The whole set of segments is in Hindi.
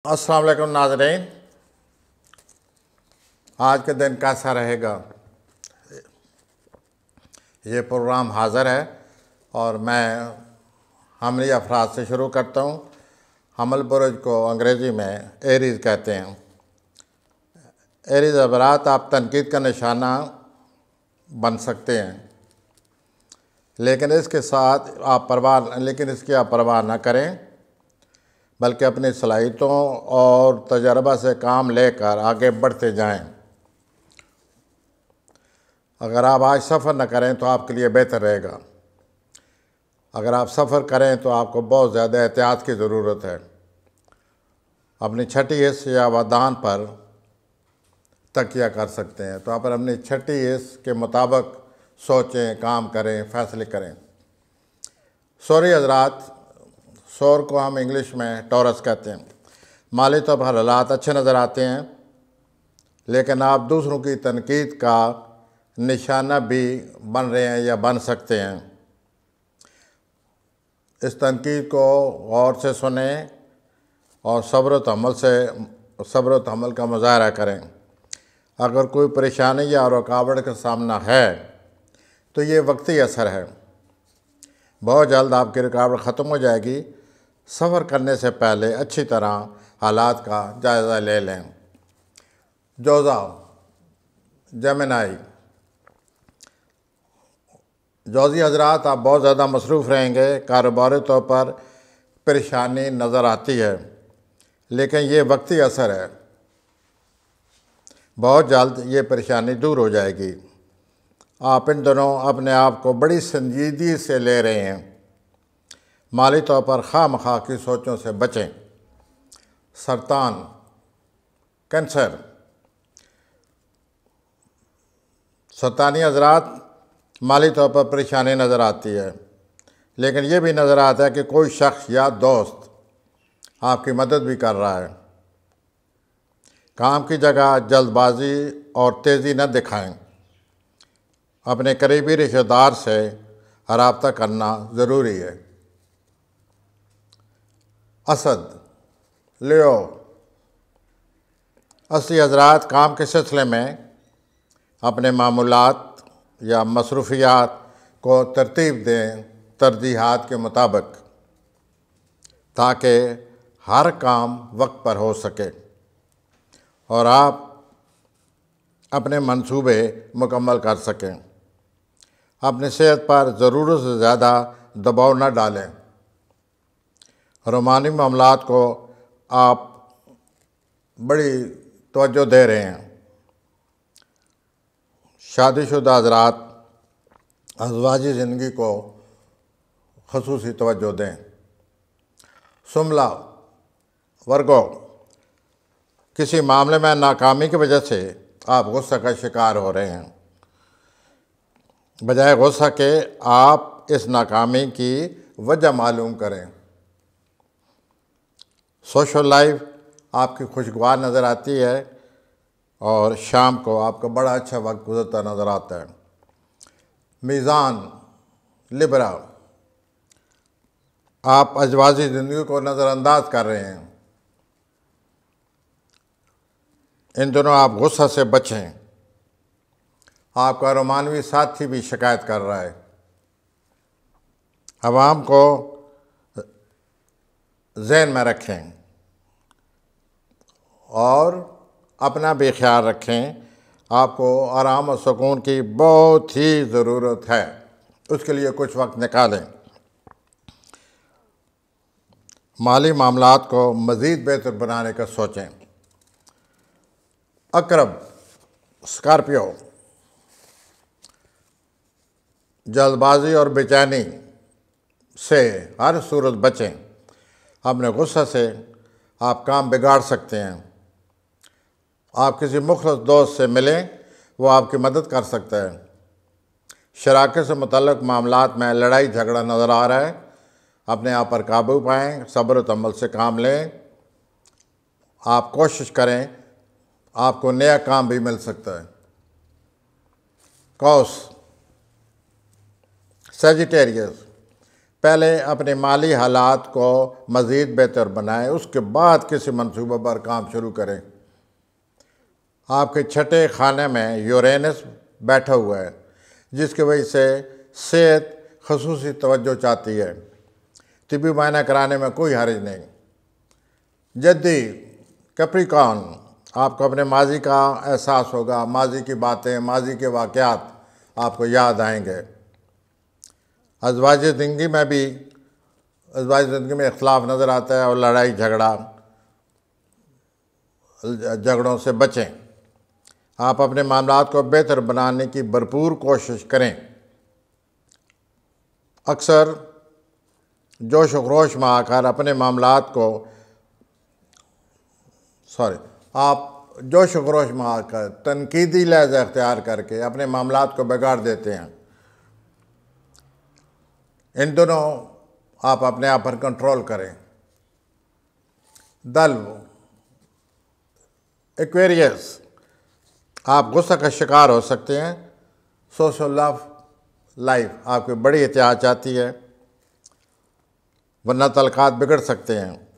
अस्सलाम वालेकुम नाज़रीन, आज के दिन कैसा रहेगा ये प्रोग्राम हाज़िर है और मैं हमली अफराद से शुरू करता हूँ। हमल बुरुज को अंग्रेज़ी में एरीज़ कहते हैं। एरीज़ अबरात आप तनकीद का निशाना बन सकते हैं, लेकिन इसकी आप परवाह न करें, बल्कि अपनी सलाहियतों और तजर्बा से काम लेकर आगे बढ़ते जाएं। अगर आप आज सफ़र न करें तो आपके लिए बेहतर रहेगा। अगर आप सफ़र करें तो आपको बहुत ज़्यादा एहतियात की ज़रूरत है। अपनी छठी हिस्स या वदान पर तकिया कर सकते हैं, तो आप अपनी छठी हिस्स के मुताबिक सोचें, काम करें, फ़ैसले करें। सॉरी हज़रात, शोर को हम इंग्लिश में टॉरस कहते हैं। माली तौर पर हालात अच्छे नज़र आते हैं, लेकिन आप दूसरों की तनकीद का निशाना भी बन रहे हैं या बन सकते हैं। इस तनकीद को गौर से सुनें और सब्र व तहम्मुल का मुज़ाहरा करें। अगर कोई परेशानी या रुकावट का सामना है तो ये वक्ती असर है, बहुत जल्द आपकी रुकावट ख़त्म हो जाएगी। सफ़र करने से पहले अच्छी तरह हालात का जायज़ा ले लें। जोज़ा जेमिनी, जौज़ी हज़रात, आप बहुत ज़्यादा मसरूफ़ रहेंगे। कारोबारी तौर पर परेशानी नज़र आती है, लेकिन ये वक्ती असर है, बहुत जल्द ये परेशानी दूर हो जाएगी। आप इन दिनों अपने आप को बड़ी संजीदगी से ले रहे हैं। माली तौर पर खामखा की सोचों से बचें। सरतान, कैंसर, सरतानी हज़रात, माली तौर पर परेशानी नज़र आती है, लेकिन ये भी नज़र आता है कि कोई शख्स या दोस्त आपकी मदद भी कर रहा है। काम की जगह जल्दबाजी और तेज़ी न दिखाएं। अपने करीबी रिश्तेदार से रब्ता करना ज़रूरी है। असद, लियो, असली हज़रात, काम के सिलसिले में अपने मामूलात या मसरूफ़ियात को तरतीब दें तरजीहात के मुताबिक, ताकि हर काम वक्त पर हो सके और आप अपने मंसूबे मुकम्मल कर सकें। अपनी सेहत पर ज़रूरत से ज़्यादा दबाव न डालें। रूमानी मामलात को आप बड़ी तवज्जो दे रहे हैं। शादीशुदा हज़रात, अज़वाजी ज़िंदगी को ख़ुसूसी तवज्जो दें। सुमला, वर्गो, किसी मामले में नाकामी की वजह से आप गुस्सा का शिकार हो रहे हैं। बजाय गुस्सा के आप इस नाकामी की वजह मालूम करें। सोशल लाइफ आपकी खुशगवार नज़र आती है और शाम को आपका बड़ा अच्छा वक्त गुजरता नज़र आता है। मीज़ान, लिब्रा, आप अज़वाजी ज़िंदगी को नज़रअंदाज कर रहे हैं। इन दिनों आप गुस्सा से बचें। आपका रोमानवी साथी भी शिकायत कर रहा है। अवाम को ज़हन में रखें और अपना भी ख्याल रखें। आपको आराम और सुकून की बहुत ही ज़रूरत है, उसके लिए कुछ वक्त निकालें। माली मामलात को मज़ीद बेहतर बनाने का सोचें। अकरब, स्कॉर्पियो, जल्दबाजी और बेचैनी से हर सूरत बचें। अपने गुस्से से आप काम बिगाड़ सकते हैं। आप किसी मुखलिस दोस्त से मिलें, वो आपकी मदद कर सकता है। शराकत से मुतल्लिक़ मामलात में लड़ाई झगड़ा नज़र आ रहा है। अपने आप पर काबू पाएँ, सब्र व तहम्मुल से काम लें। आप कोशिश करें, आपको नया काम भी मिल सकता है। कौस, सेजिटेरियस, पहले अपने माली हालात को मज़ीद बेहतर बनाएं, उसके बाद किसी मंसूबे पर काम शुरू करें। आपके छठे खाने में यूरेनस बैठा हुआ है, जिसकी वजह से सेहत ख़ुसूसी तवज्जो चाहती है। तिब्बी मायना कराने में कोई हर्ज नहीं। जद्दी कैप्रिकॉर्न, आपको अपने माजी का एहसास होगा, माजी की बातें, माजी के वाक़यात आपको याद आएंगे। अज़वाज ज़िंदगी में भी इख्तलाफ नज़र आता है और लड़ाई झगड़ों से बचें। आप अपने मामलात को बेहतर बनाने की भरपूर कोशिश करें। अक्सर जोश व खरोश में आकर अपने मामलात को आप जोश व खरोश में आकर तनकीदी लहज़ा अख्तियार करके अपने मामलात को बिगाड़ देते हैं। इन दोनों आप अपने आप पर कंट्रोल करें। एक्वेरियस, आप गुस्सा का शिकार हो सकते हैं। सोशल लाइफ आपकी बड़ी एहतियात चाहती है, वरना तल्कात बिगड़ सकते हैं।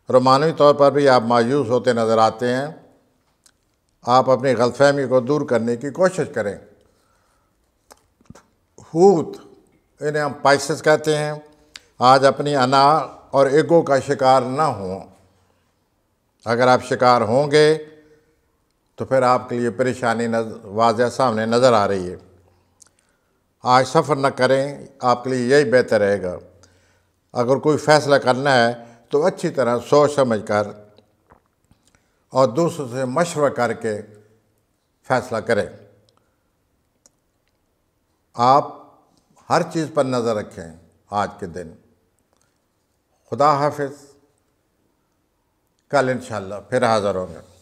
रोमानी तौर पर भी आप मायूस होते नज़र आते हैं। आप अपनी गलतफहमी को दूर करने की कोशिश करें। हूत, इन्हें हम पाइसेस कहते हैं। आज अपनी अना और ईगो का शिकार ना हों। अगर आप शिकार होंगे तो फिर आपके लिए परेशानी वाज़ह सामने नज़र आ रही है। आज सफ़र न करें, आपके लिए यही बेहतर रहेगा। अगर कोई फ़ैसला करना है तो अच्छी तरह सोच समझ कर और दूसरों से मशवरा करके फ़ैसला करें। आप हर चीज़ पर नज़र रखें। आज के दिन खुदा हाफिज़। कल इंशाअल्लाह फिर हाज़िर होंगे।